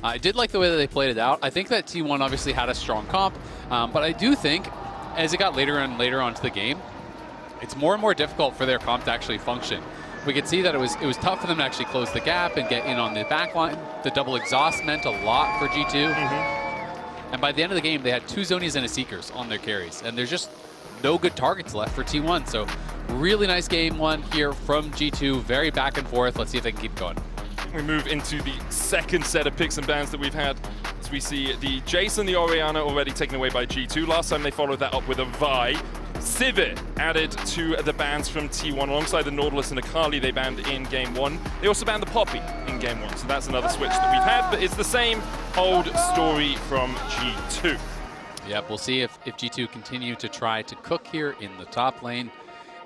I did like the way that they played it out. I think that T1 obviously had a strong comp, but I do think as it got later and later onto the game, it's more and more difficult for their comp to actually function. We could see that it was tough for them to actually close the gap and get in on the back line. The double exhaust meant a lot for G2. And by the end of the game, they had 2 Zonies and a Seekers on their carries. And there's just no good targets left for T1. So really nice game one here from G2. Very back and forth. Let's see if they can keep going. We move into the second set of picks and bans that we've had. As we see the Jason, the Orianna already taken away by G2. Last time they followed that up with a Vi. Sivir added to the bans from T1 alongside the Nautilus and Akali they banned in game 1. They also banned the Poppy in game 1, so that's another switch that we've had, but it's the same old story from G2. Yep, we'll see if G2 continue to try to cook here in the top lane.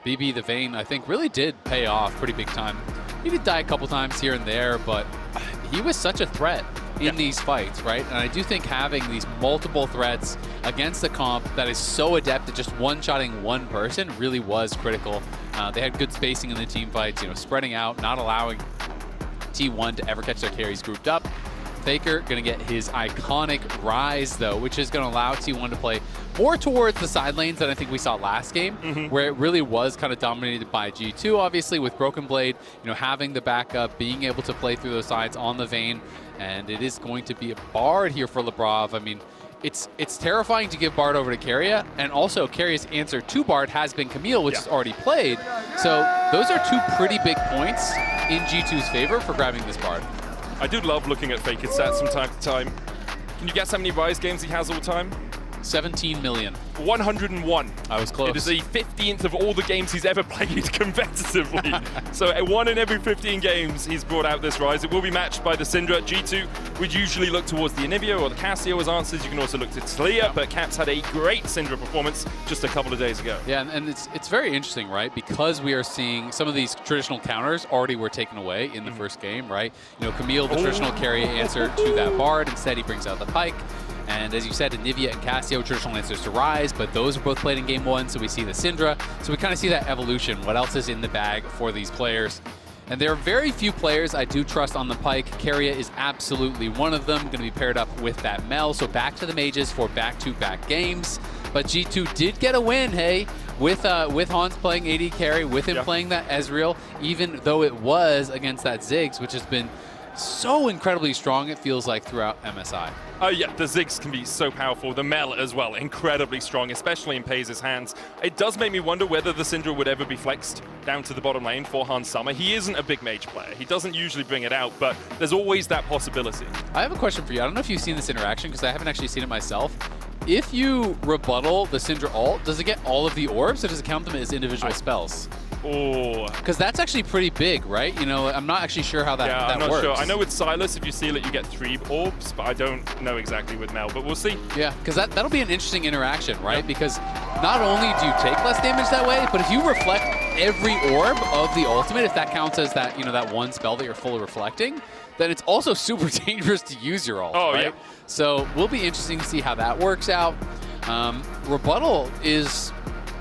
BB the Vayne, I think, really did pay off pretty big time. He did die a couple times here and there, but he was such a threat in these fights, right? And I do think having these multiple threats against a comp that is so adept at just one-shotting one person really was critical. They had good spacing in the team fights, spreading out, not allowing T1 to ever catch their carries grouped up. Faker going to get his iconic Ryze, though, which is going to allow T1 to play more towards the side lanes than I think we saw last game, where it really was kind of dominated by G2, obviously, with BrokenBlade, having the backup, being able to play through those sides on the Vayne, and it is going to be a Bard here for Labrov. I mean, it's terrifying to give Bard over to Keria, and also Keria's answer to Bard has been Camille, which is already played. So those are 2 pretty big points in G2's favor for grabbing this Bard. I do love looking at Faker's stats from time to time. Can you guess how many Ryze games he has all the time? 17 million. 101. I was close. It is the 15th of all the games he's ever played competitively. So 1 in every 15 games he's brought out this Ryze. It will be matched by the Syndra. G2 would usually look towards the Anivia or the Cassio as answers. You can also look to Talia, but Caps had a great Syndra performance just a couple of days ago. Yeah, and it's very interesting, right? Because we are seeing some of these traditional counters already were taken away in the first game, right? Camille, the traditional carry answer to that Bard. Instead, he brings out the Pyke. And as you said, Anivia and Cassio, traditional answers to Ryze, but those were both played in game 1, so we see the Syndra. So we kind of see that evolution. What else is in the bag for these players? And there are very few players I do trust on the Pyke. Keria is absolutely one of them, going to be paired up with that Mel. So back to the mages for back-to-back games. But G2 did get a win, hey, with Hans playing AD carry, with him playing that Ezreal, even though it was against that Ziggs, which has been so incredibly strong, it feels like, throughout MSI. Oh yeah, the Ziggs can be so powerful. The Mel as well, incredibly strong, especially in Peyz's hands. It does make me wonder whether the Syndra would ever be flexed down to the bottom lane for Hans Summer. He isn't a big mage player. He doesn't usually bring it out, but there's always that possibility. I have a question for you. I don't know if you've seen this interaction, because I haven't actually seen it myself. If you rebuttal the Syndra ult, does it get all of the orbs, or does it count them as individual spells? Oh. Because that's actually pretty big, right? I'm not actually sure how that works. Yeah, I'm not sure. I know with Silas, if you seal it, you get 3 orbs, but I don't know exactly with Mel, but we'll see. Yeah, because that'll be an interesting interaction, right? Because not only do you take less damage that way, but if you reflect every orb of the ultimate, if that counts as that, that one spell that you're fully reflecting, then it's also super dangerous to use your ult, right? Yeah. So will be interesting to see how that works out. Rebuttal is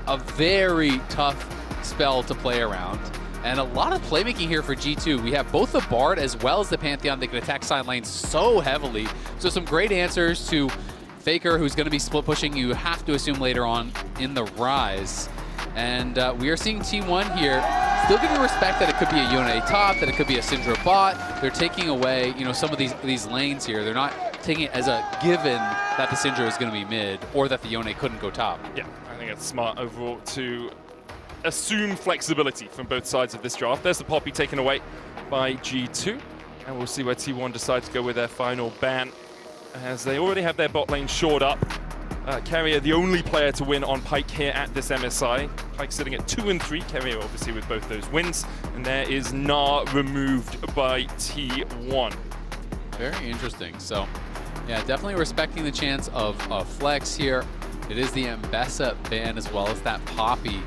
a very tough spell to play around, and a lot of playmaking here for G2. We have both the Bard as well as the Pantheon. They can attack side lanes so heavily. So some great answers to Faker, who's going to be split pushing, you have to assume, later on in the Ryze. And we are seeing T1 here still giving respect that it could be a Yone top, that it could be a Syndra bot. They're taking away, some of these lanes here. They're not taking it as a given that the Syndra is going to be mid or that the Yone couldn't go top. Yeah, I think it's smart overall to assume flexibility from both sides of this draft. There's the Poppy taken away by G2, and we'll see where T1 decide to go with their final ban, as they already have their bot lane shored up. Keria, the only player to win on Pyke here at this MSI. Pyke sitting at 2 and 3. Keria obviously with both those wins, and there is Na removed by T1. Very interesting. So, yeah, definitely respecting the chance of flex here. It is the Mbessa ban as well as that Poppy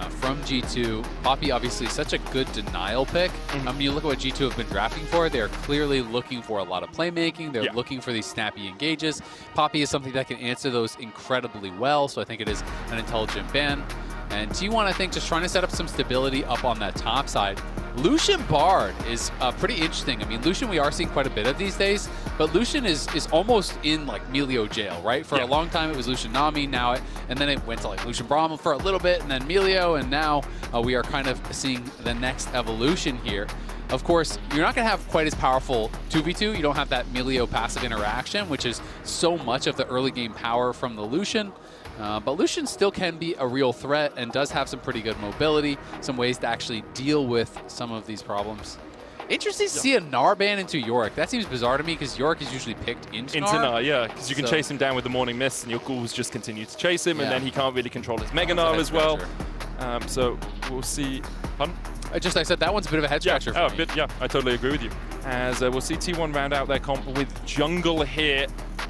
from G2. Poppy obviously such a good denial pick. I mean, you look at what G2 have been drafting for. They're clearly looking for a lot of playmaking. They're looking for these snappy engages. Poppy is something that can answer those incredibly well, so I think it is an intelligent ban. And T1, I think, just trying to set up some stability up on that top side. Lucian Bard is pretty interesting. I mean, Lucian we are seeing quite a bit of these days, but Lucian is almost in like Melio jail, right? For a long time it was Lucian Nami, and then it went to like Lucian Brahma for a little bit, and then Melio, and now we are kind of seeing the next evolution here. Of course, you're not going to have quite as powerful 2v2. You don't have that Melio passive interaction, which is so much of the early game power from the Lucian. But Lucian still can be a real threat and does have some pretty good mobility, some ways to actually deal with some of these problems. Interesting to see a Gnar ban into Yorick. That seems bizarre to me because Yorick is usually picked into Gnar. Yeah, because you can chase him down with the Morning Mist and your ghouls just continue to chase him, and then he can't really control his Mega Gnar as well. So we'll see. I said that one's a bit of a head scratcher for me. Yeah, I totally agree with you. As we'll see T1 round out their comp with jungle here.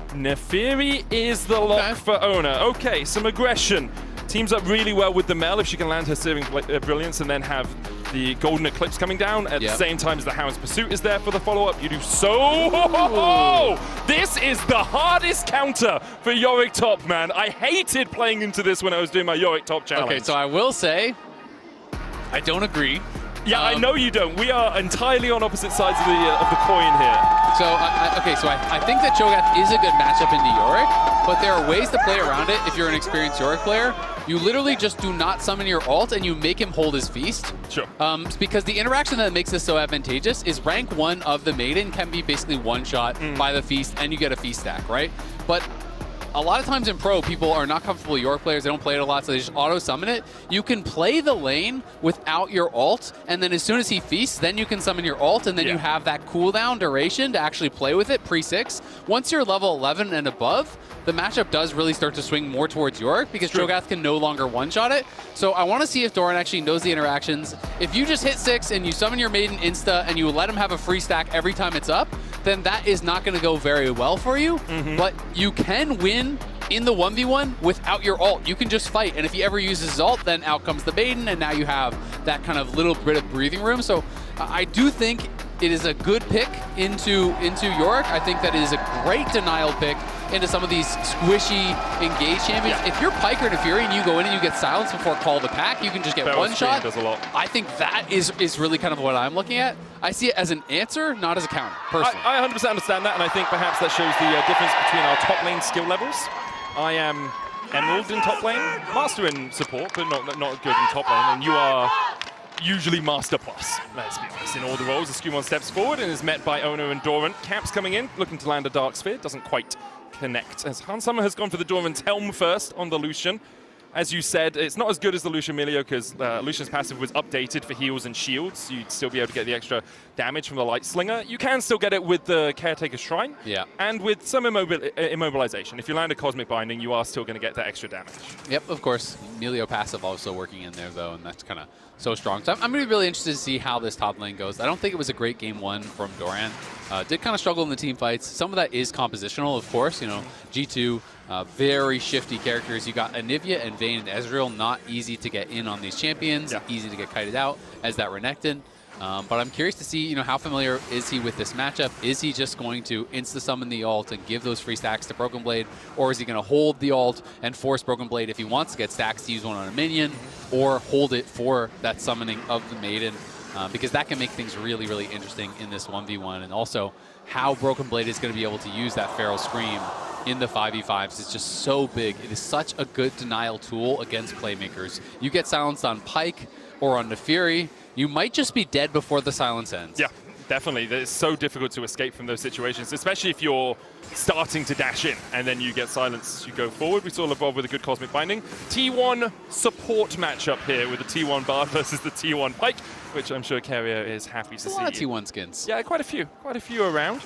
Naafiri is the lock for Oner. Okay, some aggression. Teams up really well with the Mel if she can land her searing brilliance and then have the golden eclipse coming down at the same time as the Hound's Pursuit is there for the follow-up. You do so. This is the hardest counter for Yorick top, man. I hated playing into this when I was doing my Yorick top challenge. Okay, so I will say, I don't agree. Yeah, I know you don't. We are entirely on opposite sides of the coin here. So, I think that Cho'Gath is a good matchup into Yorick, but there are ways to play around it if you're an experienced Yorick player. You literally just do not summon your ult and you make him hold his feast. Sure. Because the interaction that makes this so advantageous is rank 1 of the Maiden can be basically one-shot by the feast and you get a feast stack, right? But a lot of times in pro, people are not comfortable with Yorick players. They don't play it a lot, so they just auto-summon it. You can play the lane without your ult, and then as soon as he feasts, then you can summon your ult, and then you have that cooldown duration to actually play with it pre-6. Once you're level 11 and above, the matchup does really start to swing more towards Yorick because Cho'Gath can no longer one-shot it. So I want to see if Doran actually knows the interactions. If you just hit 6 and you summon your Maiden insta and you let him have a free stack every time it's up, then that is not going to go very well for you. But you can win in the 1v1 without your ult. You can just fight, and if he ever uses his ult, then out comes the Maiden, and now you have that kind of little bit of breathing room. So I do think it is a good pick into Yorick. I think that it is a great denial pick into some of these squishy engaged champions. If you're Pyke or Naafiri and you go in and you get silenced before call to pack, you can just get one shot. Does a lot. I think that is really kind of what I'm looking at. I see it as an answer, not as a counter, personally. I 100% understand that, and I think perhaps that shows the difference between our top lane skill levels. I am Emerald in top lane, Master in support, but not good in top lane, and you are usually Master Plus, let's be honest, in all the roles. As SkewMond steps forward and is met by Oner and Doran. Caps coming in, looking to land a Dark Sphere, doesn't quite connect. As Hans Summer has gone for the Doran's Helm first on the Lucian. As you said, it's not as good as the Lucian Melio because Lucian's passive was updated for heals and shields. So you'd still be able to get the extra damage from the Light Slinger. You can still get it with the Caretaker Shrine and with some immobilization. If you land a Cosmic Binding, you are still going to get that extra damage. Yep, of course. Melio passive also working in there, though, and that's kind of so strong. So I'm going to be really interested to see how this top lane goes. I don't think it was a great game 1 from Doran. Did kind of struggle in the team fights. Some of that is compositional, of course. You know, G2, very shifty characters. You got Anivia and Vayne and Ezreal, not easy to get in on these champions, easy to get kited out as that Renekton. But I'm curious to see, how familiar is he with this matchup? Is he just going to insta-summon the ult and give those free stacks to BrokenBlade? Or is he going to hold the ult and force BrokenBlade, if he wants to get stacks, to use one on a minion? Or hold it for that summoning of the Maiden? Because that can make things really, really interesting in this 1v1. And also, how BrokenBlade is going to be able to use that Feral Scream in the 5v5s is just so big. It is such a good denial tool against playmakers. You get silenced on Pyke or on Naafiri, you might just be dead before the silence ends. Yeah, definitely. It's so difficult to escape from those situations, especially if you're starting to dash in and then you get silenced as you go forward. We saw Labrov with a good Cosmic Binding. T1 support matchup here with the T1 Bard versus the T1 Pyke, which I'm sure Keria is happy to see. A lot of T1 skins. Yeah, quite a few around.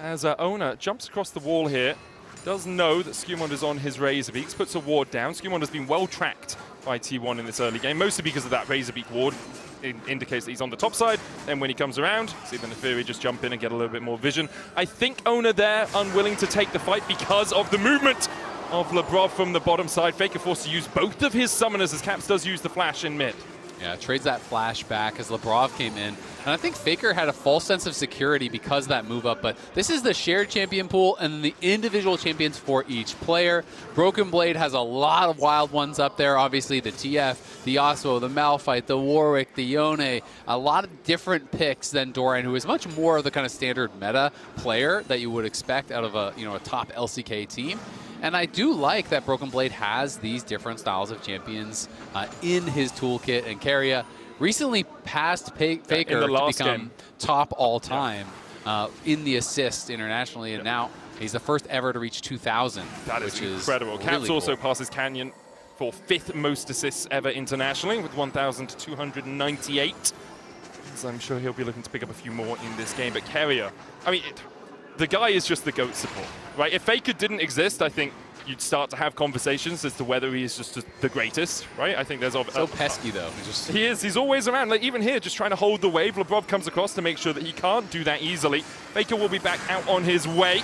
As Oner jumps across the wall here, does know that SkewMond is on his Razorbeaks, puts a ward down. SkewMond has been well tracked by T1 in this early game, mostly because of that Razorbeak ward. It indicates that he's on the top side. Then when he comes around, see the Naafiri just jump in and get a little bit more vision. I think Oner there, unwilling to take the fight because of the movement of Labrov from the bottom side. Faker forced to use both of his summoners as Caps does use the flash in mid. Yeah, trades that flash back as Labrov came in. And I think Faker had a false sense of security because of that move up, but this is the shared champion pool and the individual champions for each player. BrokenBlade has a lot of wild ones up there. Obviously the TF, the Yasuo, the Malphite, the Yorick, the Oner, a lot of different picks than Doran, who is much more of the kind of standard meta player that you would expect out of a, a top LCK team. And I do like that BrokenBlade has these different styles of champions in his toolkit, and Keria recently passed Faker to become top all-time in the assists internationally, and now he's the first ever to reach 2,000. That is which incredible. Is Caps really also cool. passes Canyon for 5th most assists ever internationally with 1,298. So I'm sure he'll be looking to pick up a few more in this game. But Keria, I mean, the guy is just the GOAT support, right? If Faker didn't exist, I think you'd start to have conversations as to whether he is just the greatest, right? I think there's so pesky though. He is. He's always around. Like even here, just trying to hold the wave. Labrov comes across to make sure that he can't do that easily. Faker will be back out on his way.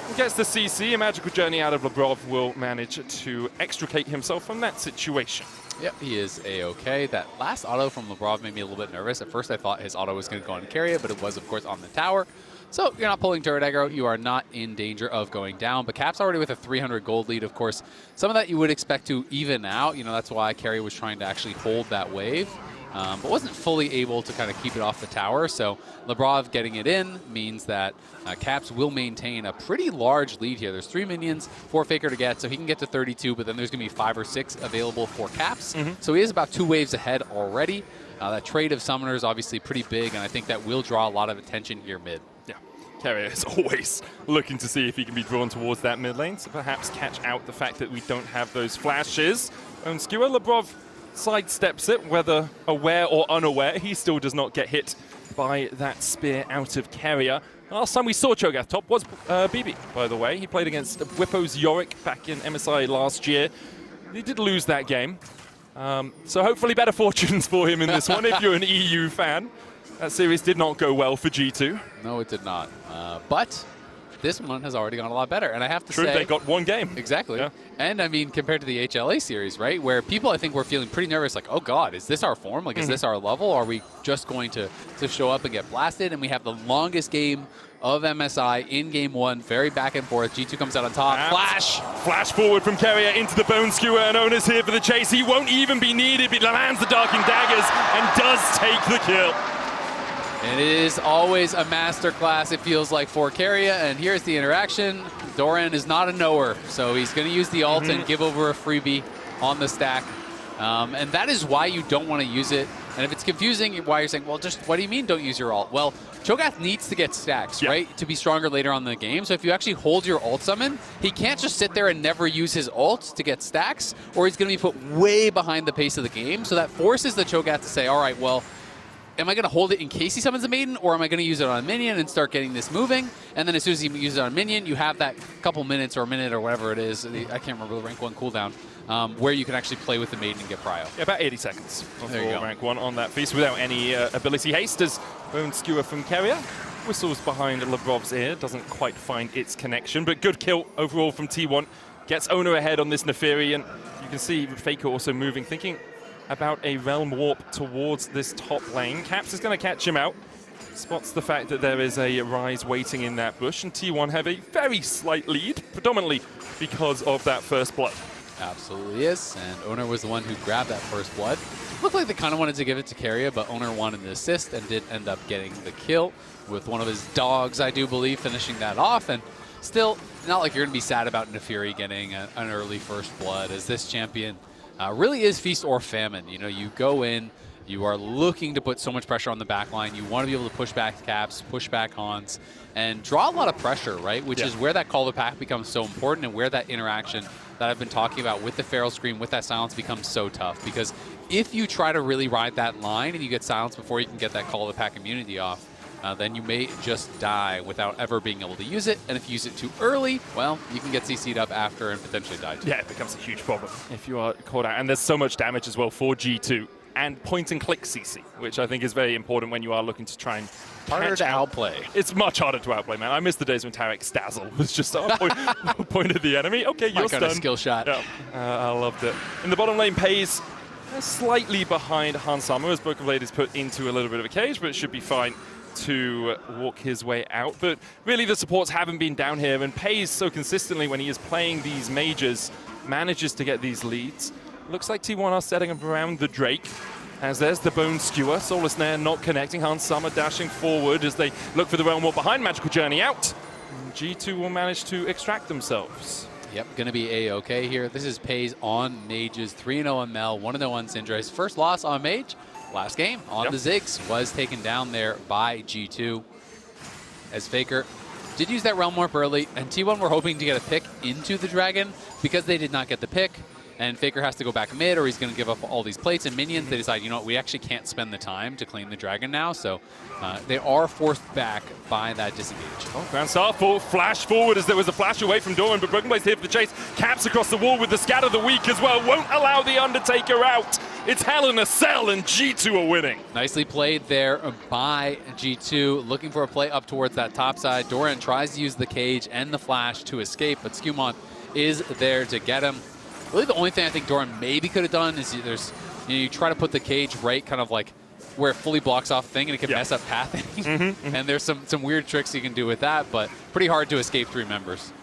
He gets the CC. A magical journey out of Labrov will manage to extricate himself from that situation. Yep, he is A-okay. That last auto from Labrov made me a little bit nervous. At first I thought his auto was going to go on Keria, but it was of course on the tower. So you're not pulling turret aggro, you are not in danger of going down. But Cap's already with a 300 gold lead, of course. Some of that you would expect to even out. That's why Keria was trying to actually hold that wave, but wasn't fully able to kind of keep it off the tower. So Labrov getting it in means that Caps will maintain a pretty large lead here. There's 3 minions for Faker to get, so he can get to 32, but then there's going to be 5 or 6 available for Caps. So he is about 2 waves ahead already. That trade of summoners is obviously pretty big, and I think that will draw a lot of attention here mid. Yeah, Keria is always looking to see if he can be drawn towards that mid lane, so perhaps catch out the fact that we don't have those flashes. And Skewer, Labrov sidesteps it, whether aware or unaware. He still does not get hit by that spear out of Keria. Last time we saw Cho'Gath top was BB, by the way. He played against Whippo's Yorick back in MSI last year. He did lose that game. So hopefully better fortunes for him in this one if you're an EU fan. That series did not go well for G2. No, it did not. But this one has already gone a lot better. And I have to say... they got 1 game. Exactly. Yeah. And I mean, compared to the HLA series, right, where people I think were feeling pretty nervous, like, oh God, is this our form? Like, is this our level? Are we just going to show up and get blasted? And we have the longest game of MSI in game 1, very back and forth. G2 comes out on top. Flash! Flash forward from Keria into the Bone Skewer, and Oner's here for the chase. He won't even be needed, but lands the Darking Daggers and does take the kill. It is always a masterclass, it feels like, for Keria, and here's the interaction. Doran is not a knower, so he's going to use the ult and give over a freebie on the stack. And that is why you don't want to use it. And if it's confusing, why you're saying, well, just what do you mean don't use your ult? Well, Cho'Gath needs to get stacks, right, to be stronger later on in the game. So if you actually hold your ult summon, he can't just sit there and never use his ult to get stacks, or he's going to be put way behind the pace of the game. So that forces the Cho'Gath to say, all right, well, am I going to hold it in case he summons a maiden, or am I going to use it on a minion and start getting this moving? And then as soon as he uses it on a minion, you have that couple minutes or a minute or whatever it is, I can't remember the rank 1 cooldown, where you can actually play with the maiden and get prio. Yeah, about 80 seconds there you go. rank 1 on that feast without any ability haste as Bone Skewer from Keria. Whistles behind Labrov's ear, doesn't quite find its connection, but good kill overall from T1. Gets Oner ahead on this Naafiri, and you can see Faker also moving, thinking about a Realm Warp towards this top lane. Caps is going to catch him out. Spots the fact that there is a Ryze waiting in that bush, and T1 have a very slight lead, predominantly because of that first blood. Absolutely is, and Oner was the one who grabbed that first blood. Looked like they kind of wanted to give it to Keria, but Oner wanted the assist and did end up getting the kill with one of his dogs, I do believe, finishing that off. And still, not like you're going to be sad about Naafiri getting an early first blood, as this champion really is feast or famine. You go in, you are looking to put so much pressure on the back line. You want to be able to push back Caps, push back Hans, and draw a lot of pressure, right? Which is where that call to pack becomes so important, and where that interaction that I've been talking about with the Feral Scream, with that silence, becomes so tough. Because if you try to really ride that line and you get silenced before you can get that call to pack immunity off, then you may just die without ever being able to use it. And if you use it too early, well, you can get CC'd up after and potentially die too. Yeah, it becomes a huge problem if you are caught out. And there's so much damage as well for G2. And point-and-click CC, which I think is very important when you are looking to try and harder to outplay. It's much harder to outplay, man. I miss the days when Tarek's Dazzle was just point at the enemy. Okay, you're stunned. Skill shot. Yeah, I loved it. In the bottom lane, Peyz slightly behind Hans Sama as BrokenBlade is put into a little bit of a cage, but it should be fine to walk his way out. But really the supports haven't been down here, and Peyz so consistently when he is playing these majors manages to get these leads. Looks like T1 are setting up around the Drake, as there's the Bone Skewer. Soulless Snare not connecting. Hans Sama dashing forward as they look for the Realm Warp behind. Magical Journey out. And G2 will manage to extract themselves. Yep, going to be A-OK here. This is Peyz on Mages, 3-0 on Mel, 1-0 on Syndra. His first loss on Mage, last game on the Ziggs, was taken down there by G2. As Faker did use that Realm Warp early, and T1 were hoping to get a pick into the Dragon because they did not get the pick. And Faker has to go back mid, or he's going to give up all these plates and minions. They decide, you know what, we actually can't spend the time to claim the Dragon now. So they are forced back by that disengage. Oh, Grand Star full flash forward as there was a flash away from Doran, but BrokenBlade's here for the chase. Caps across the wall with the Scatter of the Weak as well. Won't allow the Undertaker out. It's Hell in a Cell, and G2 are winning. Nicely played there by G2, looking for a play up towards that top side. Doran tries to use the cage and the flash to escape, but SkewMond is there to get him. Really the only thing I think Doran maybe could have done is you try to put the cage right kind of like where it fully blocks off the thing, and it can mess up pathing. And there's some weird tricks you can do with that, but pretty hard to escape 3 members.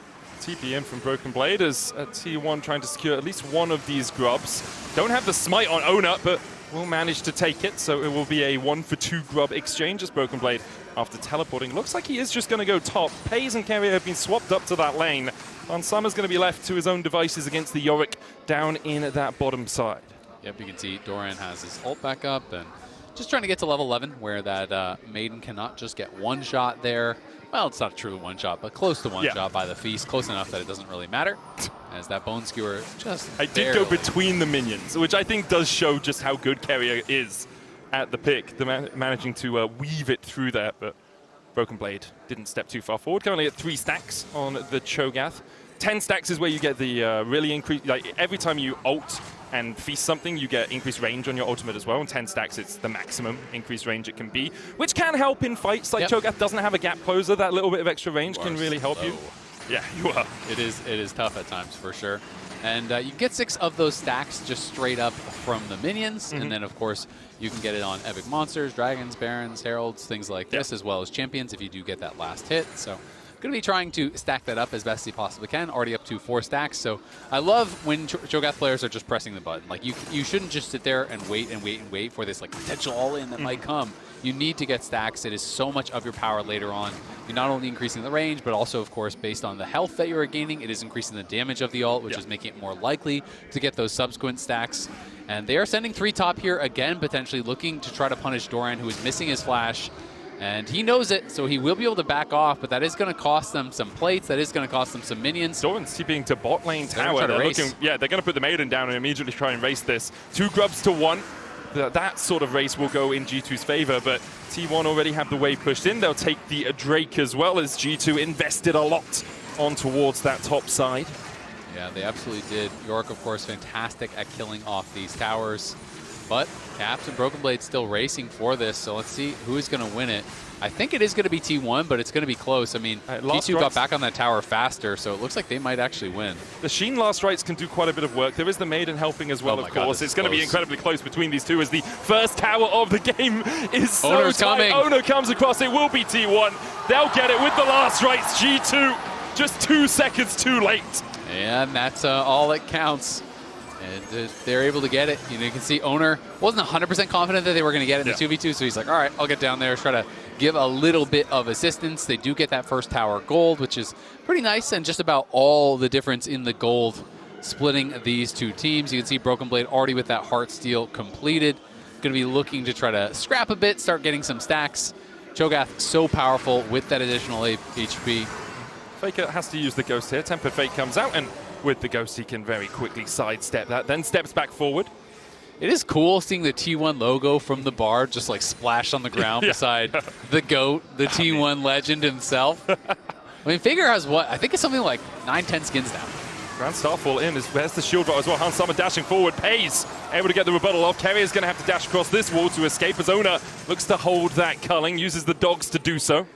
TP in from BrokenBlade as T1 trying to secure at least one of these grubs. Don't have the smite on Oner, but will manage to take it, so it will be a 1-for-2 grub exchange as BrokenBlade, after teleporting, looks like he is just going to go top. Peyz and Keria have been swapped up to that lane. Sama's going to be left to his own devices against the Yorick down in that bottom side. Yep, you can see Doran has his ult back up and just trying to get to level 11 where that Maiden cannot just get one shot there. Well, it's not true one shot, but close to one shot by the Feast. Close enough that it doesn't really matter, as that Bone Skewer just I did go between the minions, which I think does show just how good Keria is at the pick, managing to weave it through there, but BrokenBlade didn't step too far forward. Currently at 3 stacks on the Cho'Gath. 10 stacks is where you get the really increase, like every time you ult and feast something, you get increased range on your ultimate as well. And 10 stacks, it's the maximum increased range it can be, which can help in fights. Like Cho'Gath doesn't have a gap closer, that little bit of extra range can really help you. Yeah, you are. It is tough at times for sure. And you get 6 of those stacks just straight up from the minions. And then, of course, you can get it on epic monsters, dragons, barons, heralds, things like this, as well as champions if you do get that last hit. So going to be trying to stack that up as best he possibly can, already up to 4 stacks. So I love when Cho'Gath players are just pressing the button. Like you shouldn't just sit there and wait and wait and wait for this like potential all-in that might come. You need to get stacks. It is so much of your power later on. You're not only increasing the range, but also, of course, based on the health that you're gaining, it is increasing the damage of the ult, which is making it more likely to get those subsequent stacks. And they are sending 3 top here again, potentially looking to try to punish Doran, who is missing his flash. And he knows it, so he will be able to back off, but that is going to cost them some plates. That is going to cost them some minions. Doran's TPing to bot lane tower. They're they're going to put the Maiden down and immediately try and race this. 2 grubs to 1. That sort of race will go in G2's favor, but T1 already have the wave pushed in. They'll take the Drake as well, as G2 invested a lot on towards that top side. Yeah, they absolutely did. Yorick, of course, fantastic at killing off these towers. But Caps and BrokenBlade still racing for this, so let's see who is going to win it. I think it is going to be T1, but it's going to be close. I mean, T2 got back on that tower faster, so it looks like they might actually win. The Sheen last rights can do quite a bit of work. There is the Maiden helping as well, of course. It's going to be incredibly close between these two, as the first tower of the game is so Oner's tight. coming. Oner comes across. It will be T1. They'll get it with the last rights. G2 just 2 seconds too late. And that's all that counts. And they're able to get it. You know, you can see Oner wasn't 100% confident that they were going to get it in the 2v2, so he's like, all right, I'll get down there, try to give a little bit of assistance. They do get that first tower gold, which is pretty nice, and just about all the difference in the gold splitting these 2 teams. You can see BrokenBlade already with that Heartsteel completed. Going to be looking to try to scrap a bit, start getting some stacks. Cho'Gath so powerful with that additional HP. Faker has to use the Ghost here. Tempered Fate comes out, and with the Ghost, he can very quickly sidestep that, then steps back forward. It is cool seeing the T1 logo from the bar just like splash on the ground beside the GOAT, the T1 legend himself. I mean, Faker has what? I think it's something like 9-10 skins now. Grand Starfall in, there's the shield drop as well. Hans Sama dashing forward. Peyz able to get the rebuttal off. Keria is going to have to dash across this wall to escape, as Oner looks to hold that culling, uses the dogs to do so.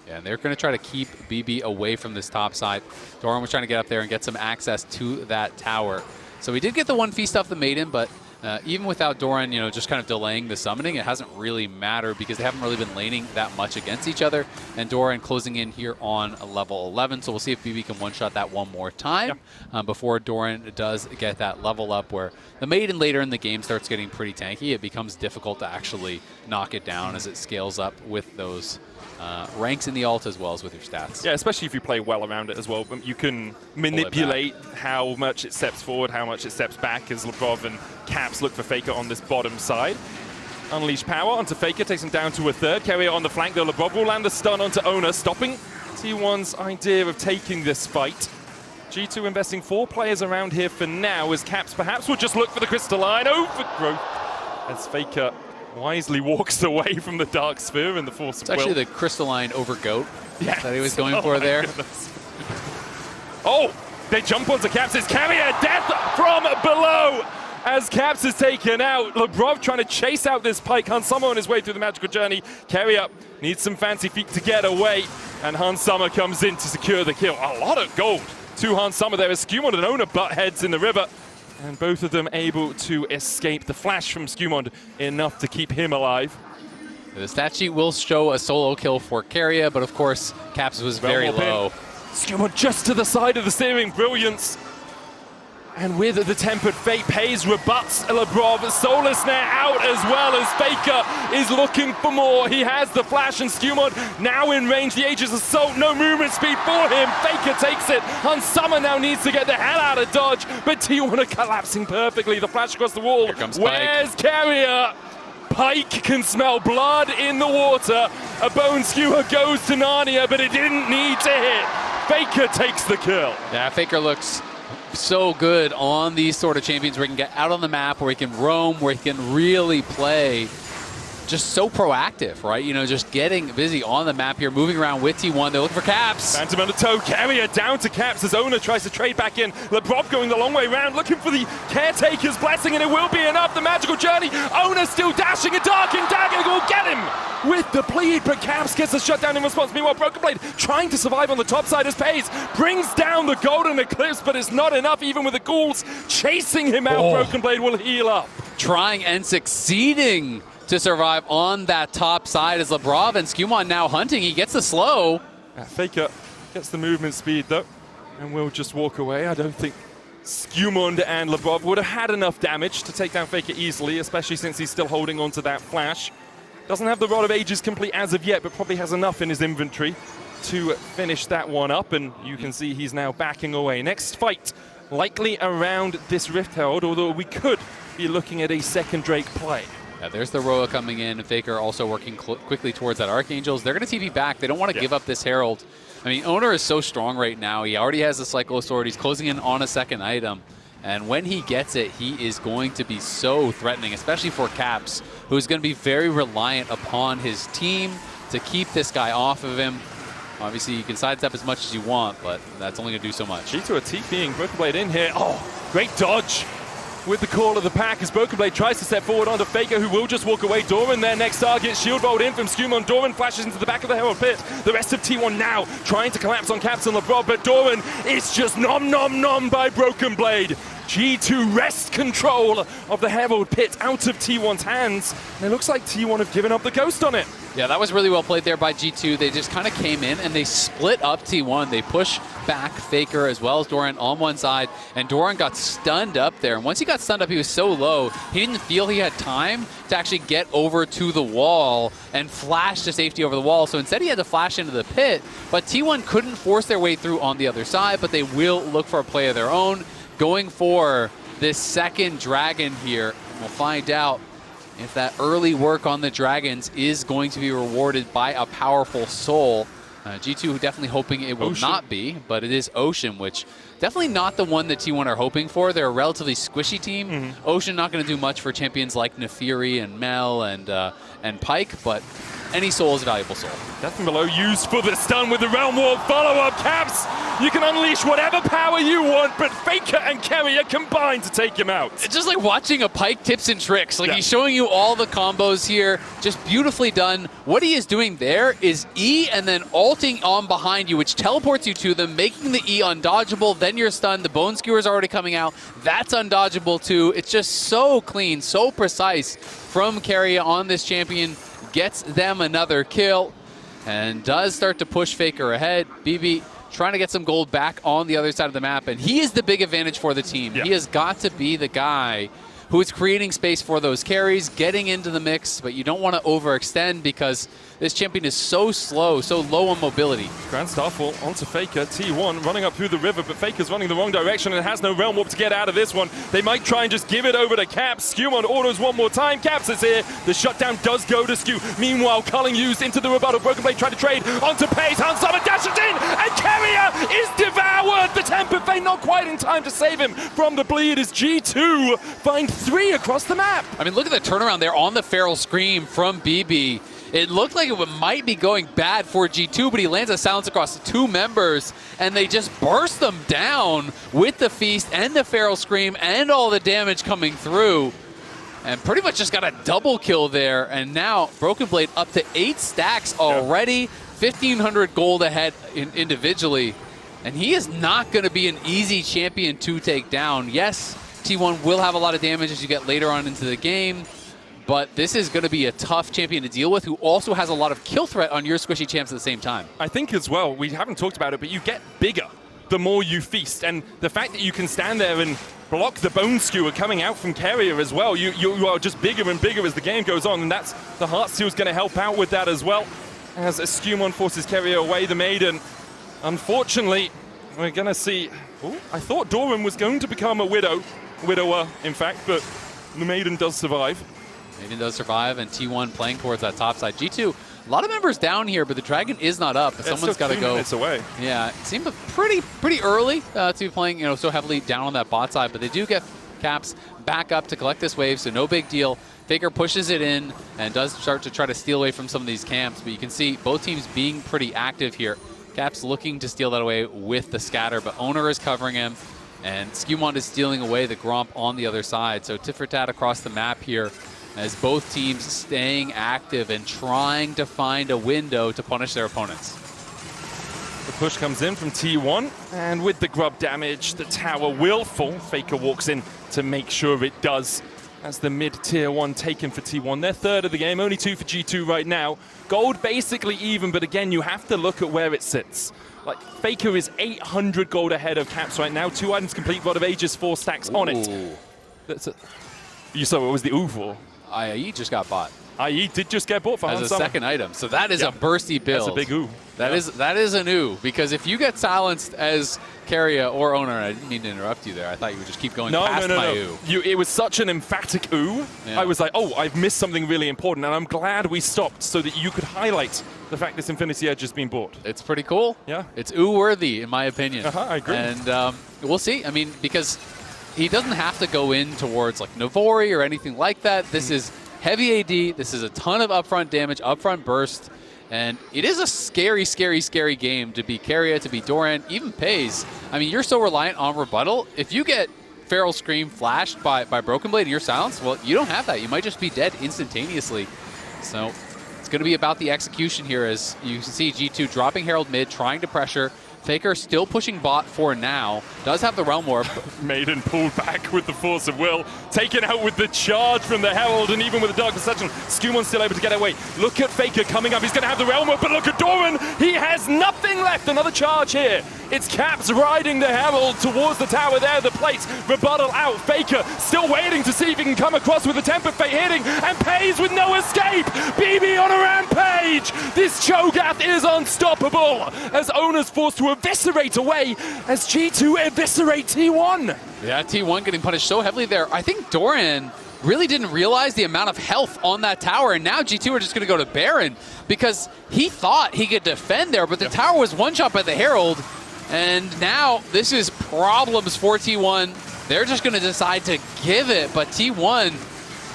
Yeah, and they're going to try to keep BB away from this top side. Doran was trying to get up there and get some access to that tower. So we did get the 1 feast off the Maiden, but even without Doran, you know, just kind of delaying the summoning, it hasn't really mattered because they haven't really been laning that much against each other. And Doran closing in here on a level 11, so we'll see if BB can one-shot that one more time before Doran does get that level up where the Maiden later in the game starts getting pretty tanky. It becomes difficult to actually knock it down as it scales up with those ranks in the ult as well as with your stats. Yeah, especially if you play well around it as well. You can manipulate how much it steps forward, how much it steps back as Labrov and Caps look for Faker on this bottom side. Unleash power onto Faker, takes him down to a third. Keria on the flank though. Labrov will land a stun onto Oner, stopping T1's idea of taking this fight. G2 investing 4 players around here for now as Caps perhaps will just look for the crystalline overgrowth as Faker wisely walks away from the Dark Sphere in the Force of Will. It's actually the crystalline over goat that he was going for there. Goodness. Oh, they jump onto Caps. It's Keria, death from below as Caps is taken out. Labrov trying to chase out this Pyke. Hans Summer on his way through the magical journey. Keria needs some fancy feet to get away, and Hans Summer comes in to secure the kill. A lot of gold to Hans Summer there as SkewMond and Oner butt heads in the river. And both of them able to escape the flash from SkewMond enough to keep him alive. The stat sheet will show a solo kill for Keria, but of course, Caps was very low. SkewMond just to the side of the steering, brilliance. And with the tempered fate, Peyz rebuts Labrov. Solar Snare out as well as Faker is looking for more. He has the flash and SkewMond now in range. The Aegis Assault, no movement speed for him. Faker takes it. Hans Summer now needs to get the hell out of dodge, but T1 are collapsing perfectly. The flash across the wall. Here comes Where's Keria? Pyke can smell blood in the water. A bone skewer goes to Narnia, but it didn't need to hit. Faker takes the kill. Yeah, Faker looks so good on these sort of champions where he can get out on the map, where he can roam, where he can really play. Just so proactive, right? You know, just getting busy on the map here, moving around with T1. They're looking for Caps. Phantom on the toe, Keria down to Caps as Oner tries to trade back in. Labrov going the long way round, looking for the Caretaker's blessing, and it will be enough. The magical journey. Oner still dashing, a dark and dagger will get him with the bleed, but Caps gets a shutdown in response. Meanwhile, BrokenBlade trying to survive on the top side as Peyz brings down the golden eclipse, but it's not enough even with the ghouls chasing him out. BrokenBlade will heal up. Trying and succeeding to survive on that top side as Labrov and SkewMond now hunting. He gets the slow. Faker gets the movement speed though, and will just walk away. I don't think SkewMond and Labrov would have had enough damage to take down Faker easily, especially since he's still holding on to that flash. Doesn't have the Rod of Ages complete as of yet, but probably has enough in his inventory to finish that one up, and you can see he's now backing away. Next fight, likely around this Rift Herald, although we could be looking at a second Drake play. Yeah, there's the Roa coming in. Faker also working quickly towards that Archangels. They're going to TP back. They don't want to give up this Herald. I mean, Oner is so strong right now. He already has the Cyclo Sword. He's closing in on a second item. And when he gets it, he is going to be so threatening, especially for Caps, who's going to be very reliant upon his team to keep this guy off of him. Obviously, you can sidestep as much as you want, but that's only going to do so much. G2 are TPing BrokenBlade in here. Oh, great dodge with the call of the pack as BrokenBlade tries to step forward onto Faker, who will just walk away. Doran, their next target, shield rolled in from SkewMond. Doran flashes into the back of the Herald Pit. The rest of T1 now trying to collapse on Caps and Labrov, but Doran is just nom nom nom by BrokenBlade. G2 wrest control of the Herald Pit out of T1's hands, and it looks like T1 have given up the ghost on it. Yeah, that was really well played there by G2. They just kind of came in and they split up T1. They push back Faker as well as Doran on one side, and Doran got stunned up there. And once he got stunned up, he was so low, he didn't feel he had time to actually get over to the wall and flash to safety over the wall. So instead he had to flash into the pit, but T1 couldn't force their way through on the other side, but they will look for a play of their own, going for this second dragon here. We'll find out if that early work on the dragons is going to be rewarded by a powerful soul. G2 definitely hoping it will not be, but it is Ocean, which definitely not the one that T1 are hoping for. They're a relatively squishy team. Ocean not going to do much for champions like Naafiri and Mel and Pyke, but any soul is a valuable soul. Death from below used for the stun with the Realm Warp follow-up. Caps, you can unleash whatever power you want, but Faker and Keria combine to take him out. It's just like watching a Pyke tips and tricks. Like he's showing you all the combos here, just beautifully done. What he is doing there is E and then also ulting on behind you, which teleports you to them, making the E undodgeable. Then you're stunned. The Bone Skewer's already coming out. That's undodgeable too. It's just so clean, so precise from Keria on this champion. Gets them another kill and does start to push Faker ahead. BB trying to get some gold back on the other side of the map, and he is the big advantage for the team. Yeah. He has got to be the guy who is creating space for those carries, getting into the mix, but you don't want to overextend because this champion is so slow, so low on mobility. Grand Starfall onto Faker. T1 running up through the river, but Faker's running the wrong direction and has no Realm Warp to get out of this one. They might try and just give it over to Caps. SkewMond autos one more time. Caps is here. The shutdown does go to Skew. Meanwhile, Culling used into the rebuttal. BrokenBlade trying to trade onto Peyz. Hans Summer dashes in, and Keria is devoured. The Tempered Fate not quite in time to save him from the bleed as G2 find 3 across the map. I mean, look at the turnaround there on the Feral Scream from BB. It looked like it might be going bad for G2, but he lands a silence across 2 members, and they just burst them down with the Feast and the Feral Scream and all the damage coming through. And pretty much just got a double kill there, and now BrokenBlade up to 8 stacks already, 1,500 gold ahead individually. And he is not going to be an easy champion to take down. Yes, T1 will have a lot of damage as you get later on into the game, but this is going to be a tough champion to deal with who also has a lot of kill threat on your squishy champs at the same time. I think as well, we haven't talked about it, but you get bigger the more you feast. And the fact that you can stand there and block the Bone Skewer coming out from Keria as well, you are just bigger and bigger as the game goes on, and that's the Heartsteel is going to help out with that as well. As SkewMond forces Keria away, the Maiden. Unfortunately, we're going to see... Ooh, I thought Doran was going to become a widower, in fact, but the Maiden does survive. Maiden does survive, and T1 playing towards that top side. G2, a lot of members down here, but the Dragon is not up. Someone's got to go. Minutes away. Yeah, it seemed pretty early to be playing, so heavily down on that bot side, but they do get Caps back up to collect this wave, so no big deal. Faker pushes it in and does start to try to steal away from some of these camps, but you can see both teams being pretty active here. Caps looking to steal that away with the scatter, but Oner is covering him, and SkewMond is stealing away the Gromp on the other side. So tit for tat across the map here, as both teams staying active and trying to find a window to punish their opponents. The push comes in from T1, and with the grub damage, the tower will fall. Faker walks in to make sure it does. That's the mid-tier 1 taken for T1. They're third of the game, only 2 for G2 right now. Gold basically even, but again, you have to look at where it sits. Like, Faker is 800 gold ahead of Caps right now. 2 items complete, Rod of Ages, 4 stacks on it. That's you saw what was the ooh for? IE just got bought. IE did just get bought for as a second item, so that is a bursty build. That's a big ooh. That is an ooh, because if you get silenced as Keria or Oner, I didn't mean to interrupt you there. I thought you would just keep going past my ooh. It was such an emphatic ooh. Yeah. I was like, oh, I've missed something really important, and I'm glad we stopped so that you could highlight the fact this Infinity Edge has been bought. It's pretty cool. Yeah. It's ooh-worthy, in my opinion. I agree. And we'll see. I mean, because he doesn't have to go in towards like Naafiri or anything like that. This is heavy AD. This is a ton of upfront damage, upfront burst. And it is a scary, scary, scary game to be Keria, to be Doran, even Peyz. I mean, you're so reliant on rebuttal. If you get Feral Scream flashed by BrokenBlade and you're silenced, well, you don't have that. You might just be dead instantaneously. So it's going to be about the execution here, as you can see G2 dropping Herald mid, trying to pressure. Faker still pushing bot for now. Does have the Realm Warp. Maiden pulled back with the force of will. Taken out with the charge from the Herald, and even with the Dark Perception, SkewMond still able to get away. Look at Faker coming up. He's going to have the Realm Warp, but look at Doran. He has nothing left. Another charge here. It's Caps riding the Herald towards the tower there. The plates, rebuttal out. Faker still waiting to see if he can come across with the Tempered Fate hitting, and Peyz with no escape. BB on a rampage. This Cho'Gath is unstoppable, as Oner's forced to eviscerate away as G2 eviscerate T1. Yeah, T1 getting punished so heavily there. I think Doran really didn't realize the amount of health on that tower, and now G2 are just going to go to Baron because he thought he could defend there, but the tower was one-shot by the Herald, and now this is problems for T1. They're just going to decide to give it, but T1,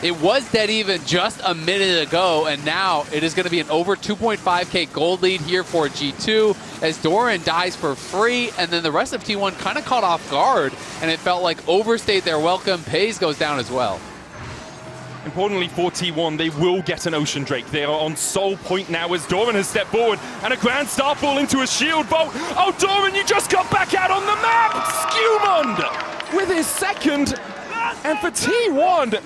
it was dead even just a minute ago, and now it is going to be an over 2.5k gold lead here for G2 as Doran dies for free, and then the rest of T1 kind of caught off guard, and it felt like overstayed their welcome. Peyz goes down as well. Importantly for T1, they will get an Ocean Drake. They are on soul point now as Doran has stepped forward, and a Grand Star Ball into a shield bolt. Oh, Doran, you just got back out on the map! SkewMond with his second, and for T1,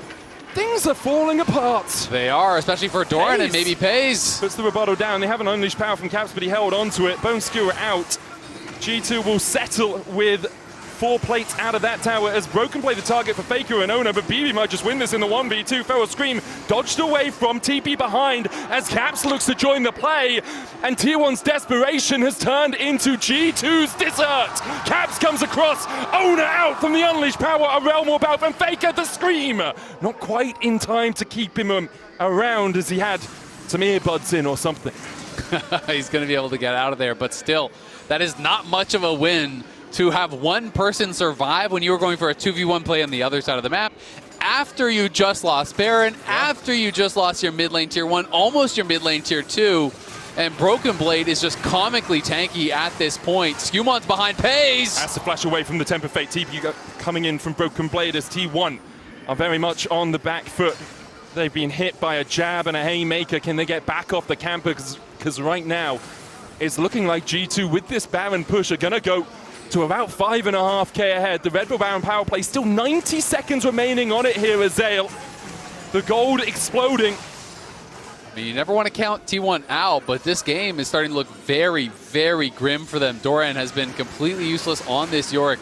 things are falling apart. They are, especially for Doran and maybe Peyz. Puts the rebuttal down. They haven't unleashed power from Caps, but he held onto it. Bone Skewer out. G2 will settle with 4 plates out of that tower as BrokenBlade the target for Faker and Oner, but BB might just win this in the 1v2. Feral Scream dodged away from TP behind as Caps looks to join the play, and T1's desperation has turned into G2's dessert. Caps comes across, Oner out from the unleashed power, a realm warp out from Faker, the Scream. Not quite in time to keep him around as he had some earbuds in or something. He's going to be able to get out of there, but still, that is not much of a win to have one person survive when you were going for a 2v1 play on the other side of the map, after you just lost Baron, after you just lost your mid lane tier 1, almost your mid lane tier 2, and BrokenBlade is just comically tanky at this point. SkewMond's behind Peyz. Has to flash away from the Temper Fate. TP coming in from BrokenBlade as T1 are very much on the back foot. They've been hit by a jab and a haymaker. Can they get back off the camper? Because right now, it's looking like G2 with this Baron push are gonna go to about 5.5k ahead. The Red Bull Baron power play, still 90 seconds remaining on it here as Zale. The gold exploding. I mean, you never want to count T1 out, but this game is starting to look very, very grim for them. Doran has been completely useless on this Yorick.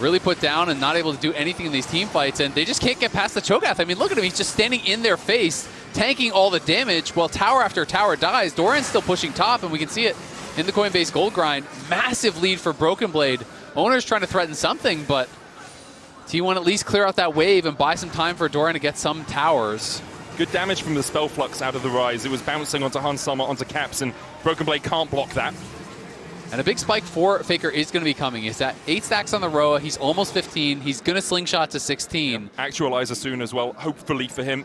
Really put down and not able to do anything in these team fights, and they just can't get past the Cho'Gath. I mean, look at him. He's just standing in their face, tanking all the damage while tower after tower dies. Doran's still pushing top, and we can see it in the Coinbase gold grind. Massive lead for BrokenBlade. Oner's trying to threaten something, but T1 at least clear out that wave and buy some time for Doran to get some towers. Good damage from the Spell Flux out of the Ryze. It was bouncing onto Hansama, onto Caps, and BrokenBlade can't block that. And a big spike for Faker is going to be coming. He's at 8 stacks on the Roa. He's almost 15. He's going to slingshot to 16. Yep. Actualizer soon as well, hopefully for him.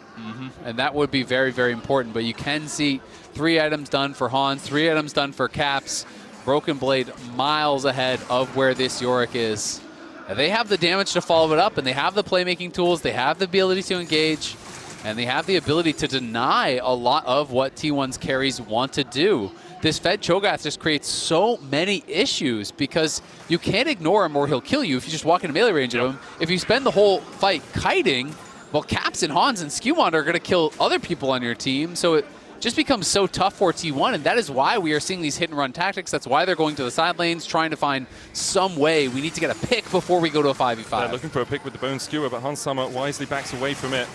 And that would be very, very important. But you can see 3 items done for Hans, 3 items done for Caps. BrokenBlade miles ahead of where this Yorick is. And they have the damage to follow it up, and they have the playmaking tools. They have the ability to engage, and they have the ability to deny a lot of what T1's carries want to do. This Fed Cho'Gath just creates so many issues because you can't ignore him or he'll kill you if you just walk into melee range of him. If you spend the whole fight kiting, well, Caps and Hans and SkewMond are going to kill other people on your team, so it just becomes so tough for T1, and that is why we are seeing these hit-and-run tactics. That's why they're going to the side lanes, trying to find some way. We need to get a pick before we go to a 5v5. They're looking for a pick with the Bone Skewer, but Hansama wisely backs away from it.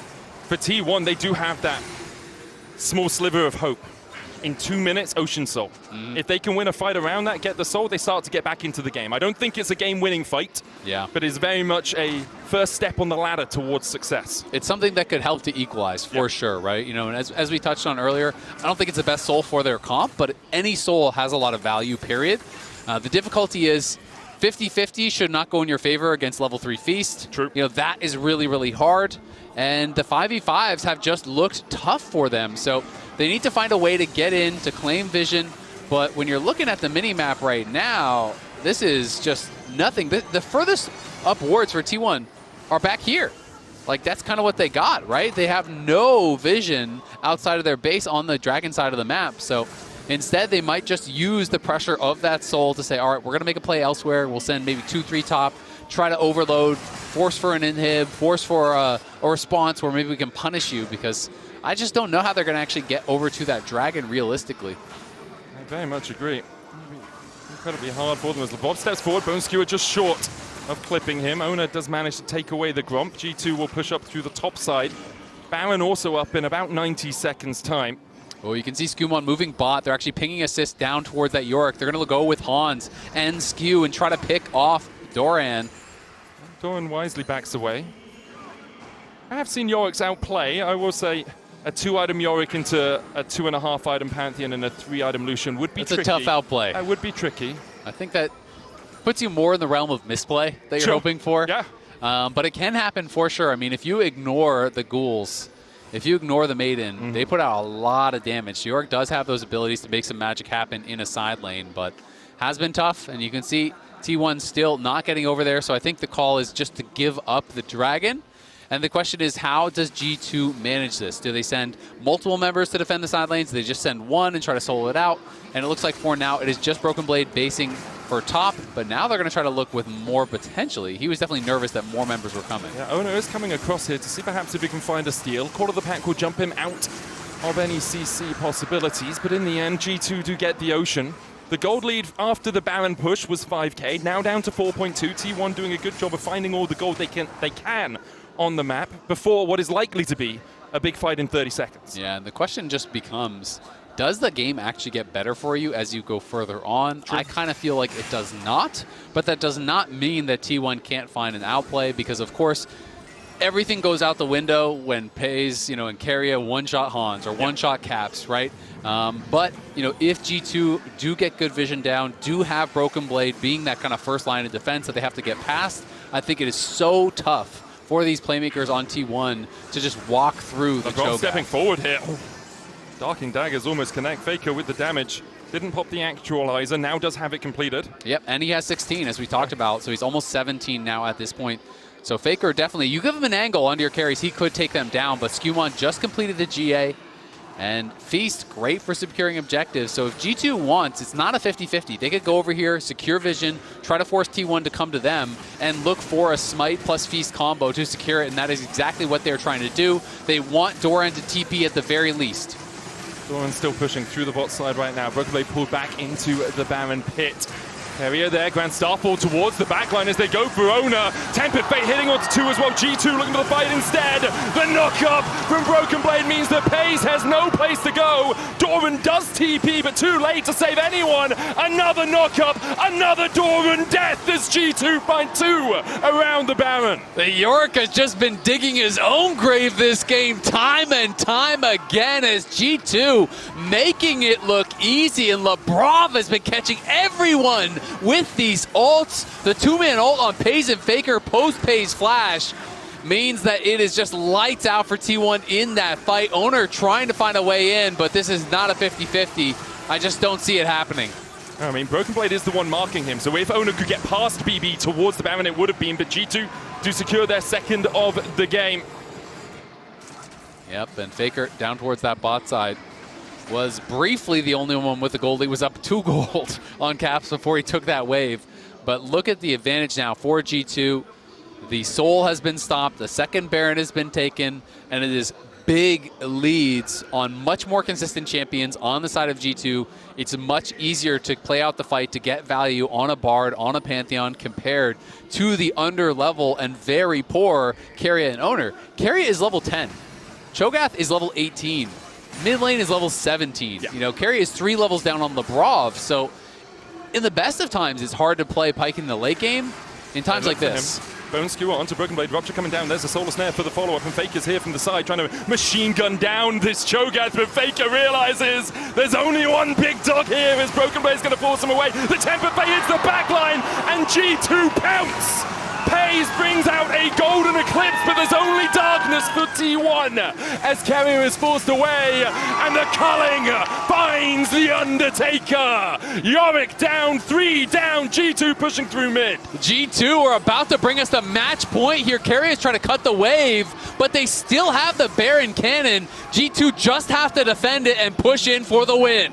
For T1, they do have that small sliver of hope. In 2 minutes, Ocean Soul. If they can win a fight around that, get the soul, they start to get back into the game. I don't think it's a game-winning fight, but it's very much a first step on the ladder towards success. It's something that could help to equalize for sure, right? You know, and as we touched on earlier, I don't think it's the best soul for their comp, but any soul has a lot of value, period. The difficulty is 50-50 should not go in your favor against level 3 Feast. True. You know, that is really, really hard. And the 5v5s have just looked tough for them. So they need to find a way to get in, to claim vision. But when you're looking at the mini-map right now, this is just nothing. The furthest up wards for T1 are back here. Like, that's kind of what they got, right? They have no vision outside of their base on the dragon side of the map. So instead, they might just use the pressure of that soul to say, all right, we're going to make a play elsewhere. We'll send maybe 2-3 top, try to overload, force for an inhib, force for a response where maybe we can punish you, because I just don't know how they're going to actually get over to that dragon realistically. I very much agree. Incredibly hard for them as Labrov steps forward. Bone Skewer just short of clipping him. Oner does manage to take away the Gromp. G2 will push up through the top side. Baron also up in about 90 seconds time. Well, you can see SkewMond moving bot. They're actually pinging assist down towards that Yorick. They're going to go with Hans and Skew and try to pick off Doran. Doran wisely backs away. I have seen Yorick's outplay. I will say a 2-item Yorick into a 2.5-item Pantheon and a 3-item Lucian would be tricky. It's a tough outplay. That would be tricky. I think that puts you more in the realm of misplay that you're hoping for. Yeah. But it can happen for sure. I mean, if you ignore the ghouls, if you ignore the Maiden, they put out a lot of damage. Yorick does have those abilities to make some magic happen in a side lane, but has been tough. And you can see T1 still not getting over there. So I think the call is just to give up the dragon And the question is, how does G2 manage this? Do they send multiple members to defend the side lanes? Do they just send one and try to solo it out? And it looks like for now, it is just BrokenBlade basing for top, but now they're going to try to look with more potentially. He was definitely nervous that more members were coming. Yeah, Oner is coming across here to see perhaps if he can find a steal. Quarter of the pack will jump him out of any CC possibilities, but in the end, G2 do get the Ocean. The gold lead after the Baron push was 5k, now down to 4.2. T1 doing a good job of finding all the gold they can on the map before what is likely to be a big fight in 30 seconds. Yeah, and the question just becomes, does the game actually get better for you as you go further on? True. I kind of feel like it does not, but that does not mean that T1 can't find an outplay, because of course, everything goes out the window when Peyz, and Keria one-shot Hans or one-shot Caps, right? But, if G2 do get good vision down, do have BrokenBlade being that kind of first line of defense that they have to get past, I think it is so tough for these playmakers on T1 to just walk through the Cho'Gath. Stepping forward here. Darking Daggers almost connect. Faker with the damage. Didn't pop the actualizer, now does have it completed. Yep, and he has 16, as we talked about, so he's almost 17 now at this point. So Faker definitely, you give him an angle under your carries, he could take them down, but SkewMond just completed the GA. And Feast, great for securing objectives. So if G2 wants, it's not a 50-50. They could go over here, secure vision, try to force T1 to come to them, and look for a Smite plus Feast combo to secure it, and that is exactly what they're trying to do. They want Doran to TP at the very least. Doran still pushing through the bot side right now. BrokenBlade pulled back into the Baron pit. Keria there, Grand Starfall towards the backline as they go for Oner. Tempered Fate hitting onto 2 as well. G2 looking for the fight instead. The knock-up from BrokenBlade means that Peyz has no place to go. Doran does TP, but too late to save anyone. Another knock-up, another Doran death as G2 find 2 around the Baron. The Yorick has just been digging his own grave this game time and time again as G2 making it look easy, and Labrov has been catching everyone with these ults. The two-man ult on Peyz and Faker post-Peyz flash means that it is just lights out for T1 in that fight. Oner trying to find a way in, but this is not a 50-50. I just don't see it happening. I mean, BrokenBlade is the one marking him, so if Oner could get past BB towards the Baron, it would have been, but G2 do secure their second of the game. Yep, and Faker down towards that bot side was briefly the only one with the gold. He was up 2 gold on Caps before he took that wave. But look at the advantage now for G2. The Soul has been stopped, the second Baron has been taken, and it is big leads on much more consistent champions on the side of G2. It's much easier to play out the fight to get value on a Bard, on a Pantheon, compared to the under-level and very poor Keria and Oner. Keria is level 10. Cho'Gath is level 18. Mid lane is level 17. Yeah. Keria is 3 levels down on Labrov. So in the best of times, it's hard to play Pyke in the late game. In times like this. Bone Skewer onto BrokenBlade. Rupture coming down. There's a Solar Snare for the follow-up. And Faker's here from the side trying to machine gun down this Cho'Gath. But Faker realizes there's only one big dog here as BrokenBlade's going to force him away. The Temper Fate hits the backline and G2 pounce. Peyz brings out a golden eclipse, but there's only darkness for T1 as Keria is forced away, and the culling finds the Undertaker. Yorick down, 3 down, G2 pushing through mid. G2 are about to bring us the match point here. Keria is trying to cut the wave, but they still have the Baron cannon. G2 just have to defend it and push in for the win.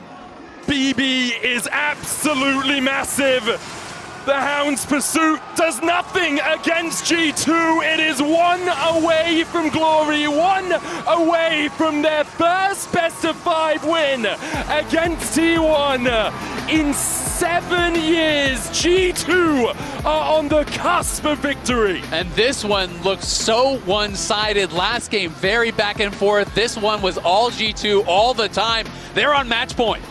BB is absolutely massive. The Hound's pursuit does nothing against G2. It is 1 away from glory, 1 away from their first best-of-5 win against T1 in 7 years. G2 are on the cusp of victory. And this one looked so one-sided. Last game, very back and forth. This one was all G2 all the time. They're on match point.